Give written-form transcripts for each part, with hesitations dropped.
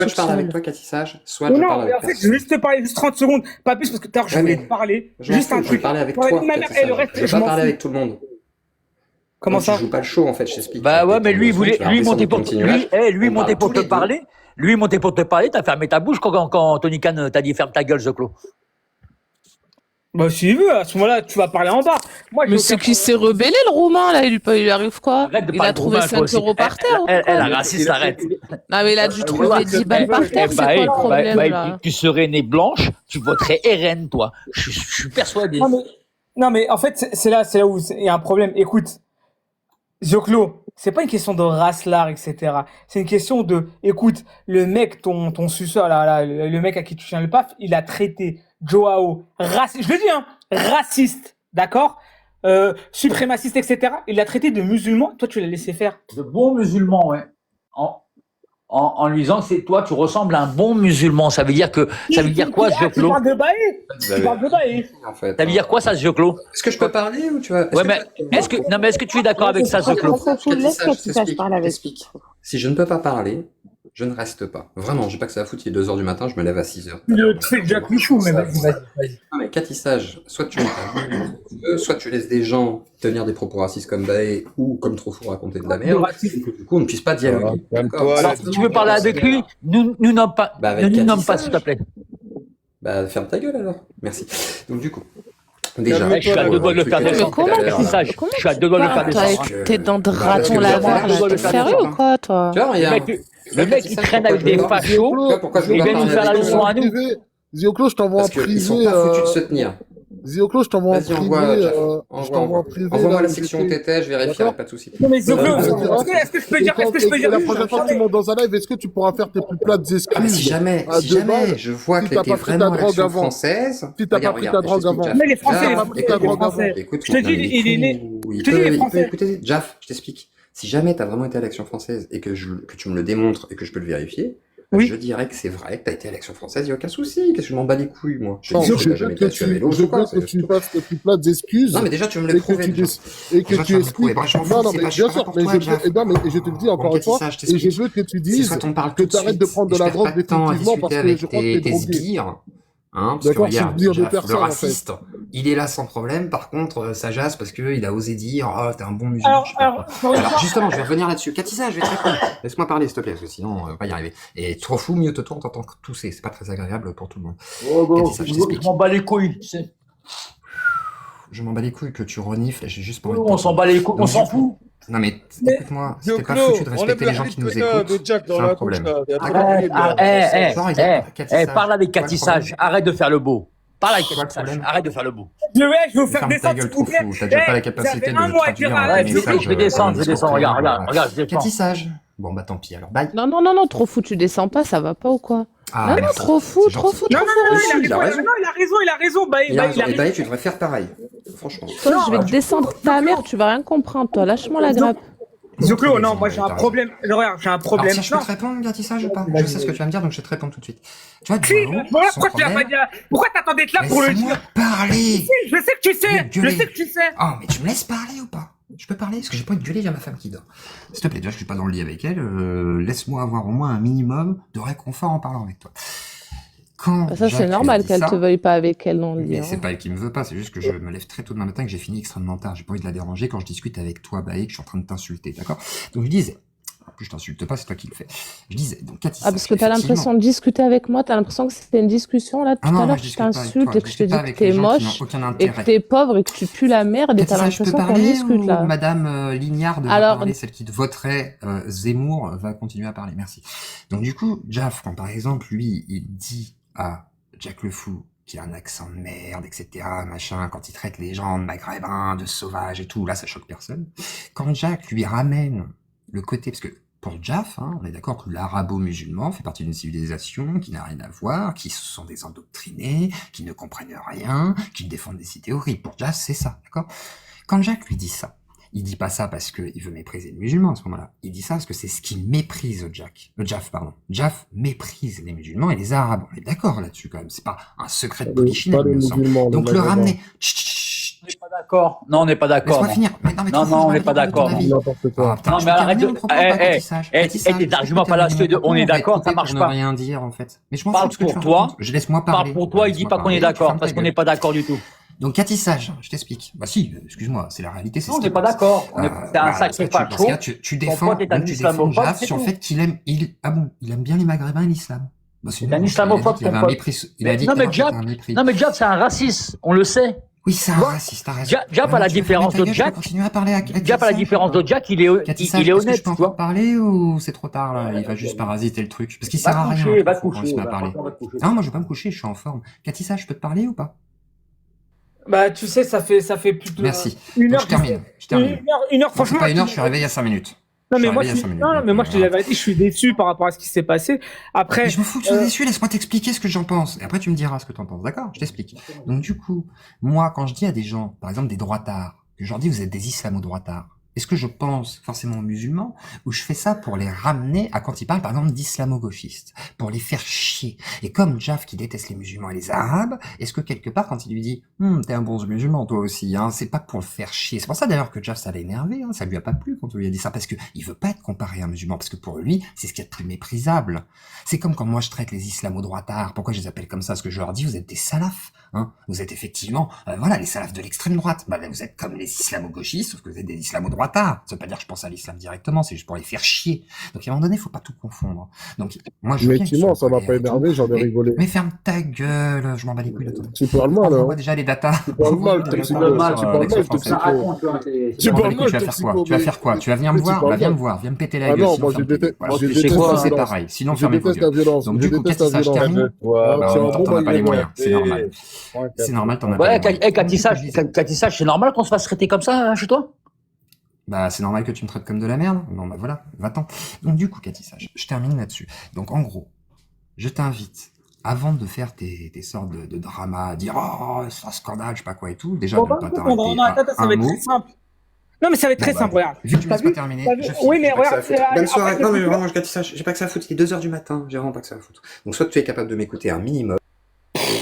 Soit toute je parle avec seule. toi, Cathy Sage, soit Non, je non, parle mais avec en fait, je personne. vais juste te parler, juste 30 secondes, pas plus, parce que tout à l'heure, je Ouais, voulais mais te parler. je m'en Juste un fous, je vais truc. parler avec Pour la vie toi, de ma mère, Cathy et le Sage. reste, Je veux je pas m'en parler fous. avec tout le monde. Comment Toi, tu ça? joues pas le show, en fait, je t'explique. Bah ouais, T'es mais en lui, il leçon, voulait, tu vas lui, il montait redescendre pour, ton petit nuage. lui, il On montait parle pour tous te les deux. parler. Lui, il montait pour te parler. T'as fermé ta bouche quand Tony Khan t'a dit ferme ta gueule, The Clos. Bah, s'il veut, à ce moment-là, tu vas parler en bas. Moi, j'ai Mais aucun c'est qui problème. s'est rebellé, le Roumain, là? Il lui arrive quoi? Arrête de Il parler a de trouvé Roumain, toi 5 aussi. euros par terre ou Elle, quoi? la raciste, arrête. Non, mais il a dû Ouais, trouver 10 balles par terre, c'est quoi le problème, là? tu serais née blanche, tu voterais RN, toi. Je suis persuadé. Non, mais en fait, c'est là où il y a un problème. Écoute, Zoclo, c'est pas une question de race l'art, etc. C'est une question de, écoute, le mec, ton suceur, là, le mec à qui tu tiens le paf, il a traité Joao raciste, je le dis, hein, raciste, d'accord? Suprémaciste, etc. Il l'a traité de musulman, toi tu l'as laissé faire. De bons musulmans, ouais. En lui disant que c'est toi, tu ressembles à un bon musulman. Ça veut dire quoi, ce Tu Clos? parles de Baé. Tu parles de Baé. En fait, Ça veut dire quoi, ça, ce Clos? Est-ce que je peux parler ou tu vas... Ouais, mais est-ce que tu es d'accord avec ça, ce Clos? Cathy Sage, je t'explique. Si je ne peux pas parler, je ne reste pas. Vraiment, j'ai pas que ça à foutre, il est 2h du matin, je me lève à 6h. Tu fais Jack Michou, mais vas-y. Non mais Cathy Sage, soit tu soit tu laisses des gens tenir des propos racistes comme Baé ou comme Trofou raconter de la merde, et que du coup on ne puisse pas dialoguer. Calme-toi, Alors, si tu veux parler avec lui, nous nomme pas, Bah, avec ne nous Cathy nomme pas, Sage. s'il te plaît. Bah ferme ta gueule alors. Merci. Donc du coup, déjà, Je suis à deux doigts de le faire Mais descendre. comment Cathy Sage, je suis à deux doigts de le faire Toi, descendre. avec tes dents de Bah, raton parce que laveur, je là, dois t'es le faire sérieux descendre. ou quoi, toi? tu vois, regarde. Le mec, il traîne avec des fachos. Tu vois pourquoi je veux Il pas vient nous parler faire la avec leçon eux à nous. Zioclo, je t'envoie en Parce qu'ils privé. sont pas foutus de se tenir. Zioclo, je t'envoie en Vas-y, privé. envoie, Jeff. Je t'envoie en privé. Envoie-moi là la où section j'étais. TT, je vérifierai, D'accord. pas de soucis. Non, mais Zoclo, Euh, est-ce que je peux dire, Et la prochaine fois que tu montes dans un live, est-ce que tu pourras faire tes plus plates Ah, mais excuses si jamais à deux balles, je vois si que t'as t'es pas pris ta vraiment à drogue l'action avant. française, Si t'as pas pris ta drogue avant. Mais les Français, les Français, les Français. Écoute, Je te dis, il est il je te dis, les peut Français. écouter. Jaff, je t'explique. Si jamais t'as vraiment été à l'action française et que tu me le démontres et que je peux le vérifier, Oui. je dirais que c'est vrai que t'as été à l'action française, y a aucun souci. Qu'est-ce que je m'en bats les couilles, moi? Je te Non, dis que je t'as jamais veux été que à vélo, je ou quoi, veux que c'est tu tout. fasses tes plus plates excuses. Non, mais déjà, tu veux me Et le que prouver. tu déjà. et que Déjà, tu me le expliques. prouver. Moi, je m'en fous, Non, non, c'est mais pas bien cher sûr, pour mais toi, je Jaff. veux, non, mais je te le dis encore Bon, une fois, Cathy, ça, je et je t'explique. veux que tu C'est dises soit on parle que tout de tu arrêtes suite, de prendre de et je la perds drogue pas de temps à définitivement parce discuter que je crois avec que t'es tes drogué. sbires. Hein, parce D'accord, que c'est regarde, sbires de Jaff, le personne, en fait. raciste, il est là sans problème. Par contre, ça jasse parce qu'il a osé dire, oh, t'es un bon musulman. je sais pas quoi. Alors, justement, je vais revenir là-dessus. Cathy, ça, je vais te répondre. Laisse-moi parler, s'il te plaît, parce que sinon, on va pas y arriver. Et trop fou, mieux te tourne, t'entends tousser. C'est pas très agréable pour tout le monde. Cathy, ça, je t'explique. Je m'en bats les couilles, tu sais. Je m'en bats les couilles que tu renifles, j'ai juste pas envie de On s'en bat les couilles, on s'en fout. Non, mais écoute-moi, c'était pas Zioclo, foutu de respecter les gens qui nous de écoutent. Jack dans C'est un la problème. douche, là. Il y a trop de bruit, là. Genre, regarde, Cathy Sage. Parle avec Quoi, Cathy le problème Sage, arrête de faire le beau. Parle avec Quoi, Cathy le Sage, problème arrête de faire le beau. Je vais vous faire Ferme ta descendre, gueule, s'il vous trop plaît. fou. T'as déjà pas la Eh, capacité ça fait de un mois à dire traduire arrête, des je messages. Je vais descendre, regarde, je descends. Cathy Sage. Bon, bah tant pis, alors bye. Non, non, non, non, trop fou, tu descends pas, ça va pas ou quoi? Ah, Non, non, merci. trop fou, C'est trop gentil. fou, Non, trop non, fou. non, Si, il a raison. il a raison, Baé, Il a raison. il a Et bah, raison. tu devrais faire pareil. Franchement. Toi, je vais te descendre ta mère, tu vas rien comprendre, toi. Lâche-moi la grappe. Zoclo, non, moi j'ai un problème. Regarde, j'ai un Alors, problème. si je peux Non. te répondre, Cathy Sage, ou pas? Je sais ce que tu vas me dire, donc je vais te répondre tout de suite. Tu vois, Si, Joao, voilà, son pourquoi tu l'as pas problème... dit? Pourquoi t'attendais d'être là pour le Laisse-moi dire? parler. Si, je sais que tu sais, je sais que tu sais. Oh, mais tu me laisses parler ou pas? Je peux parler? Parce que j'ai pas envie de gueuler, il y a ma femme qui dort. S'il te plaît, déjà, je suis pas dans le lit avec elle, laisse-moi avoir au moins un minimum de réconfort en parlant avec toi. Quand Bah, ça, Jacques c'est normal dit qu'elle ça, te veuille pas avec elle dans le lit. mais hein. c'est pas elle qui me veut pas, c'est juste que je me lève très tôt demain matin, que j'ai fini extrêmement tard. J'ai pas envie de la déranger quand je discute avec toi, Baé, que je suis en train de t'insulter, d'accord? Donc je disais, en plus je t'insulte pas, c'est toi qui le fais. Je disais, donc Cathy Ah, parce Sage, que t'as effectivement- l'impression de discuter avec moi, t'as l'impression que c'était une discussion, là, tout Ah non, à moi, l'heure, je je discute pas avec t'insulte toi, et je que je te discute pas dis que avec les t'es gens qui moche, n'ont aucun et intérêt. que t'es pauvre, et que tu pues la merde, et Cathy t'as Sage, je peux l'impression qu'on parler discute, ou là. Madame Lignard va Alors- parler, celle qui te voterait Zemmour va continuer à parler, merci. Donc du coup, Jaff, quand par exemple, lui, il dit à Jack le Fou qu'il a un accent de merde, etc., machin, quand il traite les gens de maghrébins, de sauvages et tout, là, ça choque personne. Quand Jack lui ramène le côté, parce que pour Jaff, hein, on est d'accord que l'arabo-musulman fait partie d'une civilisation qui n'a rien à voir, qui sont des endoctrinés, qui ne comprennent rien, qui défendent des idées horribles. Pour Jaff, c'est ça, d'accord? Quand Jack lui dit ça, il dit pas ça parce qu'il veut mépriser les musulmans à ce moment-là. Il dit ça parce que c'est ce qui méprise Jaff, pardon. Jaff méprise les musulmans et les arabes. On est d'accord là-dessus quand même. C'est pas un secret de Pas polichinelle, il les me semble. musulmans. Donc les le maghrébins. ramener, chut, chut, chut, On n'est pas d'accord. d'accord. Non, on n'est pas d'accord. Laisse-moi non. finir. Mais non, mais Non, tu non, fous, on je n'est vais pas donner ton d'accord. avis. N'importe quoi. Ah, putain, Non, je mais peux arrête terminer de. mon propos, pas Catissage. Catissage, Tes je arguments peux fallacieux, terminer mon on est propos, d'accord, va ça être marche coupé pas. pour ne rien dire, en fait. Mais je m'en fous Parle de ce que tu pour toi. racontes. Je laisse-moi Parle parler. pour toi, il dit Laisse-moi pas qu'on est parler, tu d'accord, fermes ta parce qu'on gueule. n'est pas d'accord du tout. Donc, Catissage, je t'explique. Bah si, excuse-moi, c'est la réalité, c'est Non, ce on qui n'est pas passe. d'accord. C'est un Voilà, sacré parce que facho. là, tu Ton défends, pote est un donc tu défends islamophobe, Jaf c'est sur le tout. fait qu'il aime, il aime bien les Maghrébins et l'islam. Bah, c'est C'est nul, un il a dit islamophobe, qu'il avait ton un pote. mépris, il a dit Non, tout à mais l'heure qu'il Jab, avait un mépris. non, mais Jab, c'est un raciste. On le sait. Oui, c'est un Tu vois, raciste, t'as raison. Jab, à Maintenant, la tu veux fermer différence ta de gueule, je peux Jack, continuer à parler à Jab, à la Catissage ou différence pas? de Jack, il est Catissage, est-ce que honnête, je peux tu vois. encore parler ou c'est trop tard là? Il va juste parasiter le truc. Parce qu'il Va sert à te rien, coucher, je va te trouve, quand il se coucher. met à parler. Franchement, va te coucher. Non, moi je vais pas me coucher, je suis en forme. Catissage, je peux te parler ou pas? Bah, tu sais, ça fait plus de Merci. une Donc heure. je termine. Je termine. Une heure, Non, c'est franchement. pas une heure, tu- je suis réveillé à 5 minutes. Non, Je mais suis moi, réveillé à 5 minutes. non, donc, mais moi, je te dis la voilà. vérité, je suis déçu par rapport à ce qui s'est passé. Mais Après, je m'en fous que tu sois déçu, laisse-moi t'expliquer ce que j'en pense. Et après, tu me diras ce que t'en penses. D'accord? Je t'explique. Donc, du coup, moi, quand je dis à des gens, par exemple des droitards, que je leur dis vous êtes des islamo-droitards, est-ce que je pense forcément aux musulmans ou je fais ça pour les ramener à quand ils parlent, par exemple, d'islamo-gauchistes, pour les faire chier? Et comme Jaf qui déteste les musulmans et les arabes, est-ce que quelque part, quand il lui dit t'es un bon musulman toi aussi, hein, c'est pas pour le faire chier. C'est pour ça d'ailleurs que Jaf ça l'a énervé, hein, ça lui a pas plu quand on lui a dit ça, parce que il veut pas être comparé à un musulman, parce que pour lui, c'est ce qu'il y a de plus méprisable. C'est comme quand moi je traite les islamo-droitards. Pourquoi je les appelle comme ça? Parce que je leur dis vous êtes des salafs, hein. Vous êtes effectivement, voilà, les salafs de l'extrême droite. Bah, vous êtes comme les islamo-gauchistes, sauf que vous êtes des islamo-droitards. Ça veut pas dire que je pense à l'islam directement, c'est juste pour les faire chier. Donc à un moment donné, faut pas tout confondre. Donc moi je veux bien que tu Effectivement, sois ça m'a colère pas et tout, énervé, j'en ai rigolé. mais ferme ta gueule, je m'en bats les couilles de toi. Tu parles mal, Envoie-moi hein. déjà les datas. Tu parles Envoie-moi mal, les t'es datas psycho. sur, Tu parles Lex mal, Français. t'es Ça psycho. raconte, tu vois, Je Tu m'en bats parles les couilles, mal, tu vas t'es faire quoi? psycho. Tu vas faire quoi? Tu vas venir me Tu voir? parles Bah viens mal. me voir, viens me péter la Ah gueule, non, sinon moi je ferme ta gueule. déteste, Voilà. je Tu sais déteste quoi, la C'est violence. pareil, sinon Je fermez vos déteste la gueules. violence. Donc Je du coup, déteste la Catissage violence. termine. Ah, Bah tu es en un même temps, bon t'en as pas les Maghrébin. moyens, c'est normal. C'est normal, t'en as pas les moyens. Catissage, c'est normal qu'on se fasse traiter comme ça, hein, chez toi? Bah, c'est normal que tu me traites comme de la merde. Bon, bah voilà, va-t'en. Donc, du coup, Catissage, je termine là-dessus. Donc, en gros, je t'invite, avant de faire tes sortes de dramas, à dire, oh, c'est un scandale, je sais pas quoi et tout, déjà, bon, de bah, pas écoute, t'arrêter non, attends, ça à va un être mot. très simple. Non, mais ça va être Bon, très bah, simple, regarde. vu que tu me T'as laisses pas vu? terminer, T'as vu? je finis. Oui, mais J'ai pas que ça à regarde, foutre. Bonne en soirée. fait, Non, mais le truc, vraiment, Catissage, j'ai pas que ça à foutre. Il est 2 heures du matin, j'ai vraiment pas que ça à foutre. Donc, soit tu es capable de m'écouter un minimum.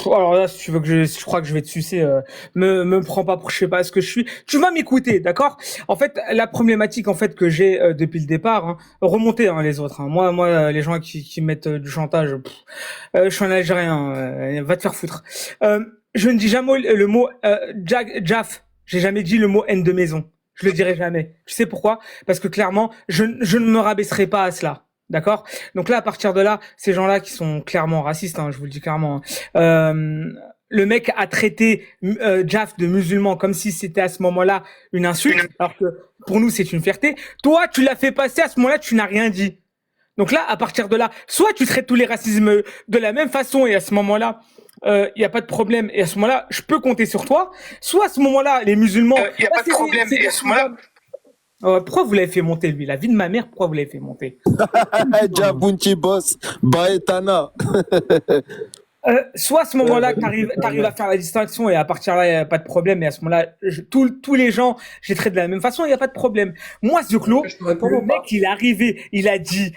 alors là, si tu veux que je crois que je vais te sucer, me prends pas pour je sais pas ce que je suis. Tu vas m'écouter, d'accord? En fait, la problématique en fait que j'ai depuis le départ, hein, remontez les autres. Hein. Moi, les gens qui mettent du chantage, je suis un Algérien, va te faire foutre. Je ne dis jamais le mot Jaf. J'ai jamais dit le mot haine de maison. Je le dirai jamais. Tu sais pourquoi? Parce que clairement, je ne me rabaisserai pas à cela. D'accord? Donc là, à partir de là, ces gens-là qui sont clairement racistes, hein, je vous le dis clairement, le mec a traité Jaf de musulman comme si c'était à ce moment-là une insulte, alors que pour nous, c'est une fierté. Toi, tu l'as fait passer à ce moment-là, tu n'as rien dit. Donc là, à partir de là, soit tu traites tous les racismes de la même façon et à ce moment-là, il y a pas de problème et à ce moment-là, je peux compter sur toi. Soit à ce moment-là, les musulmans, il y a pas de problème et à ce moment-là. Pourquoi vous l'avez fait monter, lui? La vie de ma mère, pourquoi vous l'avez fait monter? Jabunchi boss, Baetana. Soit à ce moment-là, t'arrives à faire la distinction et à partir de là, il n'y a pas de problème. Et à ce moment-là, tous les gens, je les traite de la même façon, il n'y a pas de problème. Moi, Zioclo, le mec, il est arrivé, il a dit,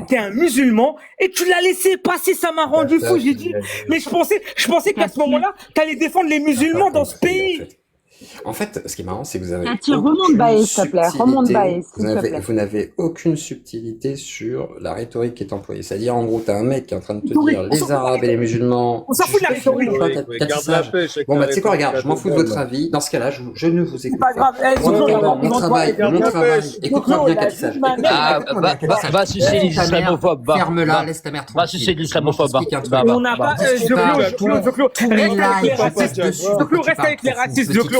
t'es un musulman et tu l'as laissé passer, ça m'a rendu fou. J'ai dit, mais je pensais qu'à ce moment-là, t'allais défendre les musulmans dans ce pays. En fait, ce qui est marrant, c'est que vous avez remonte Baez, s'il te plaît. Remonte Baez, s'il te plaît. vous n'avez aucune subtilité sur la rhétorique qui est employée. C'est-à-dire, en gros, t'as un mec qui est en train de te dire les Arabes et les musulmans. On s'en fout de la rhétorique. Bon, bah, tu sais quoi, regarde, je m'en fous de votre avis. Dans ce cas-là, je ne vous écoute Pas grave. pas. Mon travail, écoute-moi bien, Catissage. Va sucer les islamophobes. Ferme-la, laisse ta mère tranquille. Va sucer les islamophobes. On n'a pas, Zioclo, reste avec les racistes, Zioclo.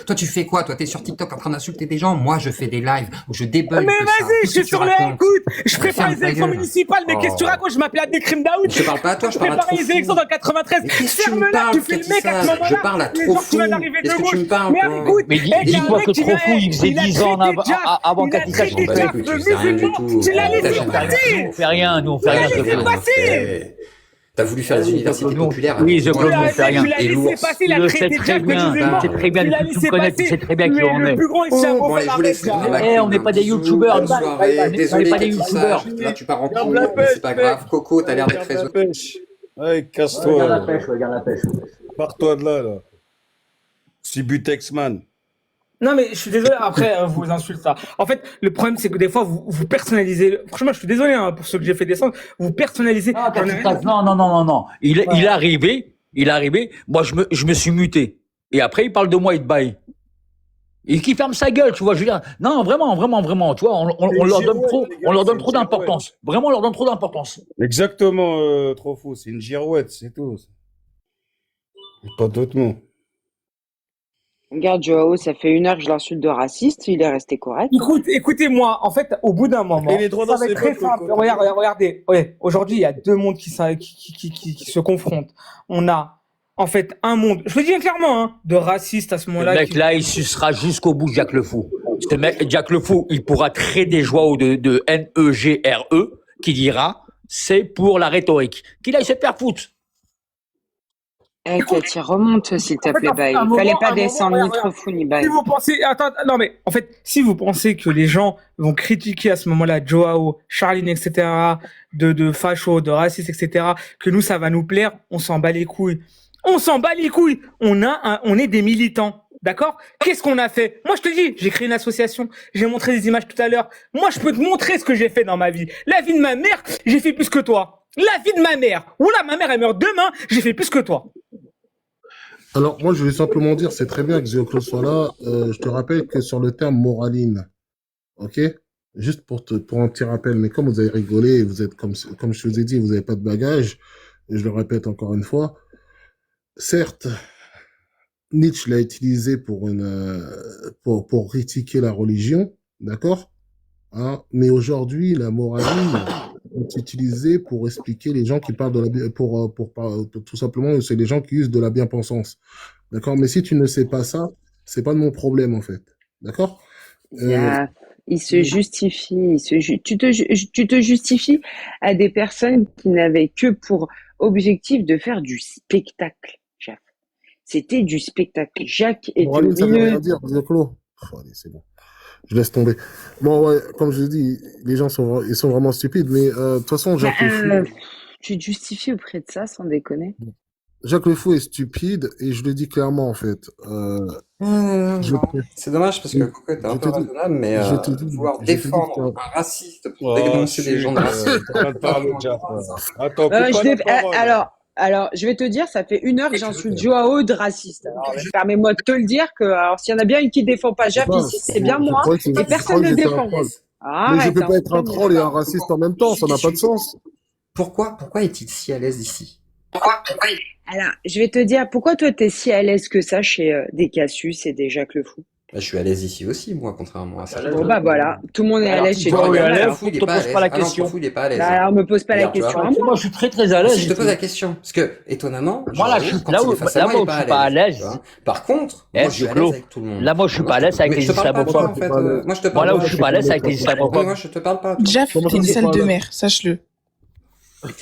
Toi, tu fais quoi? Toi, t'es sur TikTok en train d'insulter des gens. Moi, je fais des lives où je débunk. Mais vas-y, je suis sur les écoute. Je prépare les élections municipales. Mais qu'est-ce que tu racontes? Je m'appelle Abdelkrim Daoud. Je parle pas à toi, je Je parle à prépare trop les élections dans 93. Ferme-la, tu fais le mec à ce moment-là. Je parle à trop fou. Est-ce que tu me parles? Mais écoute, Mais dis-toi que Trofou, il faisait 10 ans avant Catissage. Il a traité Jaf de musulman. Tu l'as laissé passer. Nous, on fait rien, nous, on fait rien. Tu l'as laissé passer. T'as voulu faire les universités populaires. Oui, je connais, on fait rien. Tu l'as laissé passer, il a Tu le traité sais très Jaf de bien, musulman. tu sais très bien, Tu l'as tu laissé connais, tu passer. sais très bien qui on Le est. plus grand Bon, islamophobe allez, je vous laisse. On n'est pas des youtubeurs, nous. On Désolé, n'est pas des Catissage. youtubeurs. Là, tu pars en cours, mais c'est pas grave. Coco, t'as l'air d'être raisonnable. Ouais, casse-toi. Regarde la pêche, regarde la pêche. Pars-toi de là, là. Sibutexman. Non, mais je suis désolé, après, vous insultez ça. En fait, le problème, c'est que des fois, vous personnalisez. Franchement, je suis désolé hein, pour ceux que j'ai fait descendre. Vous personnalisez. Non. Il est arrivé. Moi, je me suis muté. Et après, il parle de moi, il te baille. Et qui ferme sa gueule, tu vois, je veux dire. Non, vraiment, tu vois, on leur donne trop d'importance. Vraiment, on leur donne trop d'importance. Exactement, trop fou. C'est une girouette, c'est tout. Pas d'autre mot. Regarde, Joao, ça fait 1 heure que je l'insulte de raciste, il est resté correct. Écoutez-moi, en fait, au bout d'un moment, Il est droit ça dans va ses être très bottes, simple. Coco. Regardez, ouais, aujourd'hui, il y a deux mondes qui se confrontent. On a, en fait, un monde, je le dis clairement, hein, de racistes à ce Le moment-là. mec là, il sucera jusqu'au bout Jack le Fou. Ce mec, Jack le Fou, il pourra traiter Joao de Negre qui dira c'est pour la rhétorique. Qu'il aille se faire foutre. Eh, Cathy, remonte, s'il te plaît, Baye. Il fallait pas descendre ni trop fou, ni Baye. Si vous pensez, attends, non mais en fait, si vous pensez que les gens vont critiquer à ce moment-là Joao, Charline, etc., de facho, de raciste, etc., que nous ça va nous plaire, on s'en bat les couilles. On s'en bat les couilles. On est des militants. D'accord? Qu'est-ce qu'on a fait? Moi, je te dis, j'ai créé une association. J'ai montré des images tout à l'heure. Moi, je peux te montrer ce que j'ai fait dans ma vie. La vie de ma mère, j'ai fait plus que toi. La vie de ma mère. Oula, ma mère, elle meurt demain, j'ai fait plus que toi. Alors, moi, je vais simplement dire, c'est très bien que Zéoclo soit là. Je te rappelle que sur le terme moraline, ok? Juste pour un petit rappel, mais comme vous avez rigolé, vous êtes comme je vous ai dit, vous n'avez pas de bagage, et je le répète encore une fois, certes, Nietzsche l'a utilisé pour critiquer la religion, d'accord? Hein, mais aujourd'hui, la moraline est utilisée pour expliquer les gens qui parlent de la, pour tout simplement, c'est les gens qui usent de la bien-pensance. D'accord? Mais si tu ne sais pas ça, c'est pas de mon problème, en fait. D'accord? Il se justifie, tu te justifies à des personnes qui n'avaient que pour objectif de faire du spectacle, Jacques. C'était du spectacle. Jacques est Moraline, au ça veut milieu. rien dire, Zéoclo. Allez, c'est bon. Je laisse tomber. Bon, ouais, comme je dis, les gens ils sont vraiment stupides, mais de toute façon, Jacques Le Fou, Tu te justifies auprès de ça, sans déconner. Jacques Le Fou est stupide, et je le dis clairement, en fait. C'est dommage parce que Coco était un peu raisonnable, mais vouloir défendre un raciste pour dénoncer des gens de racisme. Alors, je vais te dire, ça fait 1 heure que j'insulte Joao de raciste. Alors, permets-moi de te le dire que, alors, s'il y en a bien une qui défend pas Jap ici, c'est bien moi, et personne ne défend. Mais je peux pas être un troll et un raciste en même temps, ça n'a pas de sens. Pourquoi est-il si à l'aise ici? Alors, je vais te dire, pourquoi toi t'es si à l'aise que ça chez des Cassius et des Jacques Le Fou? Bah, je suis à l'aise ici aussi, moi, contrairement à ça. Bon, bah voilà, tout le monde est à l'aise chez toi. Il te pose pas la question. Il est pas à l'aise. Alors, me pose pas la question à moi. Moi, je suis très très à l'aise. Si je te pose la question, parce que, étonnamment, moi, là, je suis là où je suis pas à l'aise. Par contre, moi, je suis à l'aise avec tout le monde. Là, moi, je suis pas à l'aise avec les islamophobes. Moi, je te parle Moi, là où je suis pas à l'aise avec les islamophobes. Moi, je te parle pas. Jeff, t'es une salle de mer, sache-le.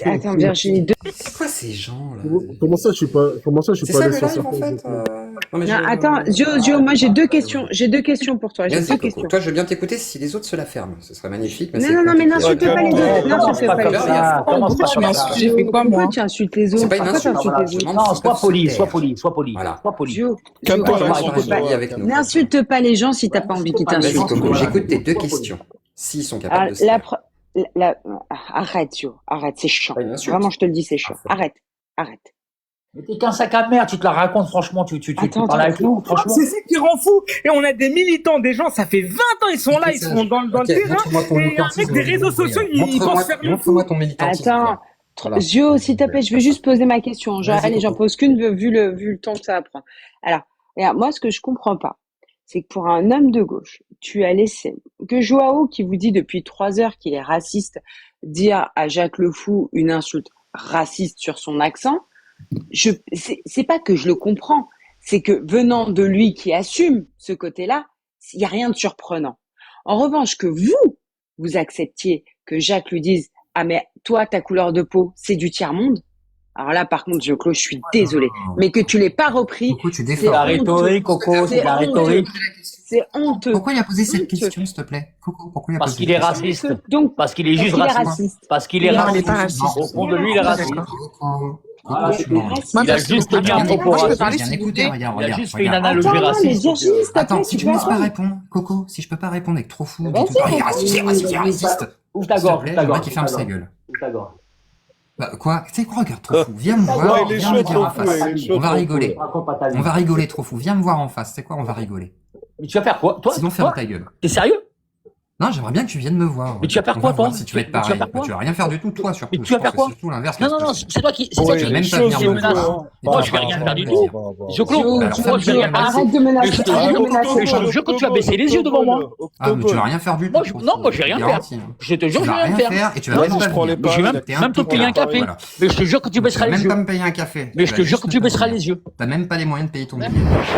Attends, Virginie. C'est quoi ces gens là? Comment ça, je suis pas à l'aise sur live, en fait. Non, attends, Gio, moi j'ai deux questions. J'ai deux questions pour toi. J'ai deux questions. Toi, je veux bien t'écouter si les autres se la ferment. Ce serait magnifique. Mais non, mais n'insulte pas les autres. N'insulte pas les autres. J'ai fait quoi, moi? Pourquoi tu insultes les autres? C'est pas une insulte. Non, sois poli. Voilà. Sois poli. Gio, n'insulte pas les gens si t'as pas envie qu'ils t'insultent. J'écoute tes deux questions. S'ils sont capables de se faire. Arrête, Gio. Arrête, c'est chiant. Vraiment, je te le dis, c'est chiant. Arrête. Mais t'es qu'un sac à merde, tu te la racontes, franchement, tu parles avec nous, franchement. C'est ça qui rend fou. Et on a des militants, des gens, ça fait 20 ans, ils sont là, ils sont dans le terrain. Et avec des réseaux sociaux, ils pensent faire le Montre-moi ton militantisme. Attends, Gio, s'il te plaît, je vais juste poser ma question. Allez, j'en pose qu'une, vu le temps que ça va prendre. Alors, regarde, moi, ce que je comprends pas, c'est que pour un homme de gauche, tu as laissé que Joao, qui vous dit depuis 3 heures qu'il est raciste, dire à Jacques Le Fou une insulte raciste sur son accent, c'est pas que je le comprends, c'est que venant de lui qui assume ce côté-là, il y a rien de surprenant. En revanche, que vous acceptiez que Jacques lui dise « Ah mais toi, ta couleur de peau, c'est du tiers-monde », alors là, par contre, je suis désolée, mais que tu l'aies pas repris, c'est la rhétorique, Coco, c'est la rhétorique. C'est honteux. Pourquoi il a posé cette question, s'il te plaît? Coco, pourquoi il a posé Parce qu'il est raciste. Donc, parce qu'il est juste raciste. Parce qu'il est raciste. Au fond de lui, il est raciste. Ah, tu c'est mens. raciste. Il a juste mis un propos Moi, je peux raciste. parler, écoutez, Il regarde, a regarde, juste fait une regarde. analogie Attends, non, mais raciste. Virginie, s'il te Attends, plaît, si tu tu peux me laisses pas répondre. répondre, Coco, si je peux pas répondre avec trop fou, Vas-y, dis tout le temps, il est raciste, il est raciste, il est raciste. Ouvre S'il ta te gorge, plaît, ouvre ta j'aimerais gorge, qu'il ouvre ferme ta sa gorge. gueule. Ouvre ta gorge. Bah, quoi? Tu sais quoi, regarde, trop fou, viens me Ouais, voir, il est viens chaud, me dire en trop fou, face. il est chaud, On va trop fou. rigoler. Raconte pas ta vie. On va rigoler, trop fou. Viens me voir en face. C'est quoi, on va rigoler. Mais tu vas faire quoi? Toi? Sinon, ferme Toi? ta gueule. T'es sérieux? Non, j'aimerais bien que tu viennes me voir. Mais tu vas faire On quoi, va voir toi? si tu vas être Tu vas pareil. faire quoi? Tu vas rien faire du tout, toi, surtout. Mais tu vas Je faire pense que quoi? c'est surtout l'inverse qui Non, va non, se non, passer. c'est toi qui, c'est Ouais, toi Tu vas qui, même il est pas chaud, venir ce me menace. voir. Et Moi, tu je vas vais rien jamais faire me du le tout. dire. Joclo, Jo, Alors, moi, je vais Jo, rien faire. arrête de Mais menacer. je te Arrête jure, de menacer. je jure que tu vas baisser les yeux devant moi. Ah, mais tu vas rien faire du tout. Moi, trop non, fou, moi, je vais rien faire. garantis, hein. Je te jure, Tu je vais vas rien rien faire. faire et tu vas Non, même non, pas je prends venir. les Mais je vais paris, T'es même te impeccable. payer un café. Voilà. Mais je te jure que tu Tu vas baisseras les même yeux. pas me payer un café. Mais je te jure que tu baisseras les yeux. T'as même pas les moyens de payer ton billet.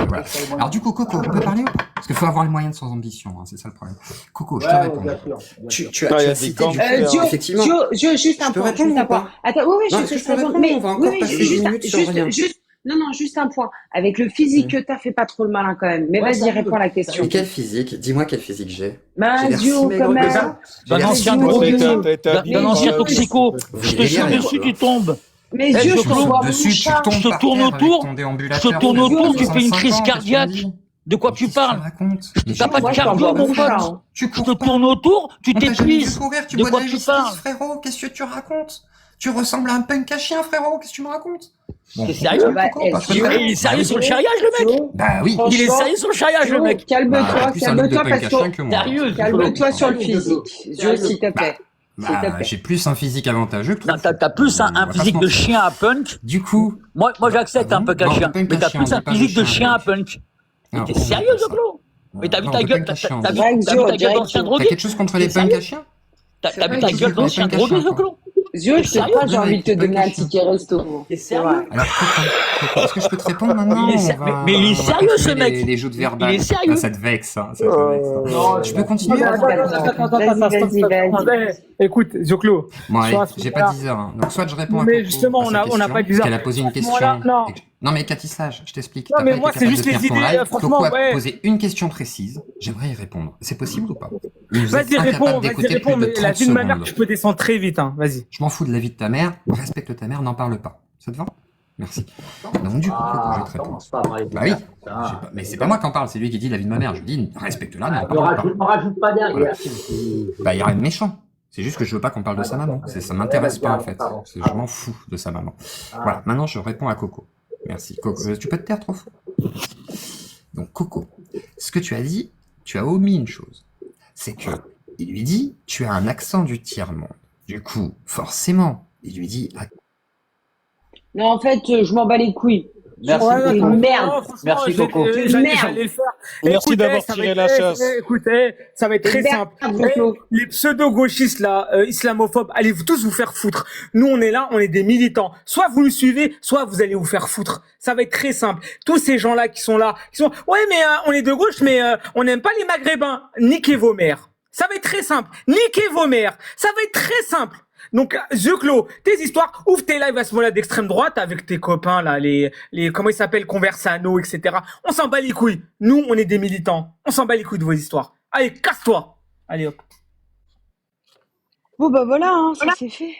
Voilà. Alors du coup, Coco, on peut parler ou pas? Parce qu'il faut avoir les moyens sans ambition, hein, c'est ça le problème. Coco, je te réponds. Tu Ah, il y a as des cité du gangsters. coup, Jo, effectivement. Jo, juste un Je peux point, répondre juste un ou pas? point. Attends, oui, oui, Non, je est-ce te que je peux laisse répondre. répondre? Mais On va oui, encore oui, passer 10 minutes sur rien. non, non, juste un point. Avec le physique que t'as, fais pas trop le malin quand même. Mais Ouais, vas-y, ça réponds à la question. Et quel physique? Dis-moi quel physique j'ai. Bah, J'ai l'air si Jo, maigre quand que même. ça. J'ai D'un l'air ancien si gros maigre que ça. gueux, d'un Mais ancien Jo, toxico. Vous Je te voulez saute rien, dessus, quoi. tu tombes. Mais Eh, Jo, je je t'envoie tombe mon dessus, tu chat. tombes Je te par tourne terre avec autour. ton Je déambulateur. te tourne de autour, tu fais une 65 crise ans, qu'est-ce que tu me cardiaque. dis? De quoi Mais tu qu'est-ce que parles? racontes? Mais T'as je pas de Moi, je cours cardio, t'envoie pas. mon mon pote. chat. hein. Tu Je te cours pas. tourne autour, tu On t'a jamais vu t'épuises. courir, tu De bois de quoi la tu justice, parles? frérot. Qu'est-ce que tu racontes? Tu ressembles à un punk à chien, frérot. Qu'est-ce que tu me racontes? Bon, T'es on sérieux? continue, Bah, Coco, ou pas? Je peux te Jo, Il est répondre. sérieux sur le Jo, charriage, le mec? Jo, Bah oui. Il est franchement, sérieux sur le charriage, le Jo, mec. Bah, calme-toi, plus un look de calme-toi punk parce à que chien que moi. Sérieux. calme-toi sur le Sérieux. physique. Jo, s'il te plaît. S'il te Bah, plaît. j'ai plus un physique avantageux que Non, toi. t'as plus On un va pas se physique de mentir. chien à punk. Du coup, Moi j'accepte Ah un bon? punk à Non, chien. punk Mais à t'as chien, plus on un dit pas de physique de chien, chien à donc. punk. Mais non, t'es on dit sérieux, pas ça. Zoclo? Mais t'as vu Non, ta on dit gueule, punk à chien, t'as on vu dit. Direct, t'as vu Jo, ta gueule direct. d'ancien T'as drogué? quelque chose contre les T'es punks à sérieux? chien? T'as pas vu ta quelque gueule chose contre les d'ancien punks à drogué, chien, toi. Zoclo? Jo, T'es je te sérieux? crois, j'ai Non, envie de te avec les donner un punks à chien. ticket resto. T'es C'est vrai. sérieux? Alors, Coco, est-ce que je peux te répondre maintenant? Il est On ser- va- mais il est on va sérieux, ce continuer mec. les joutes Il verbales. est sérieux. Ah, ça te vexe, hein, ça te vexe. Non, Je peux continuer? Attends, vas-y. Écoute, Zoclo. Bon, allez, Soit à ce j'ai pas moment-là- 10 heures. Hein. Donc, soit je réponds à Mais Coco, justement, à sa on n'a question, pas 10 parce heures. qu'elle a posé une À ce question. moment-là, non. Non, mais Cathy Sage, je t'explique. Non, T'as mais pas moi, été c'est capable juste de les tenir ton idées, live. franchement, Coco a ouais. posé une question précise. J'aimerais y répondre. C'est possible ou pas? Ou vous êtes Vas-y, incapable réponds, d'écouter mais plus de la 30 vie de ma mère, secondes. tu peux descendre très vite, hein. Vas-y. Je m'en fous de la vie de ta mère. Respecte ta mère, n'en parle pas. Ça te va? Merci. Donc, du coup, Coco, je vais te répondre. Bah oui. Mais c'est pas moi qui en parle, c'est lui qui dit la vie de ma mère. Je dis, respecte-la, n'en parle pas. Ne rajoute pas derrière. Bah, il y a rien de méchant. C'est juste que je veux pas qu'on parle de sa maman. Ça m'intéresse pas, en fait. Je m'en fous de sa maman. Voilà. Maintenant, je réponds à Coco. Merci. Coco, tu peux te taire, trop fou? Donc, Coco, ce que tu as dit, tu as omis une chose. C'est que, il lui dit, tu as un accent du tiers-monde. Du coup, forcément, il lui dit, ah, Non, en fait, je m'en bats les couilles. Merci, Ouais, Coco. merde. franchement, Merci, Coco. J'allais Merde. le faire. Merci d'avoir ça va tiré être- la chasse. Écoutez, ça va être très Merde, simple. Zoclo. Les pseudo-gauchistes, là, islamophobes, allez vous tous vous faire foutre. Nous, on est là, on est des militants. Soit vous nous suivez, soit vous allez vous faire foutre. Ça va être très simple. Tous ces gens-là qui sont là, qui sont, ouais, mais on est de gauche, mais on n'aime pas les Maghrébins. Niquez vos mères. Ça va être très simple. Niquez vos mères. Ça va être très simple. Donc, Zoclo, tes histoires, ouvre tes lives à ce moment-là d'extrême droite avec tes copains, là, les, comment ils s'appellent, Conversano, etc. On s'en bat les couilles. Nous, on est des militants. On s'en bat les couilles de vos histoires. Allez, casse-toi. Allez, hop. Bon, bah voilà, hein, ça c'est fait.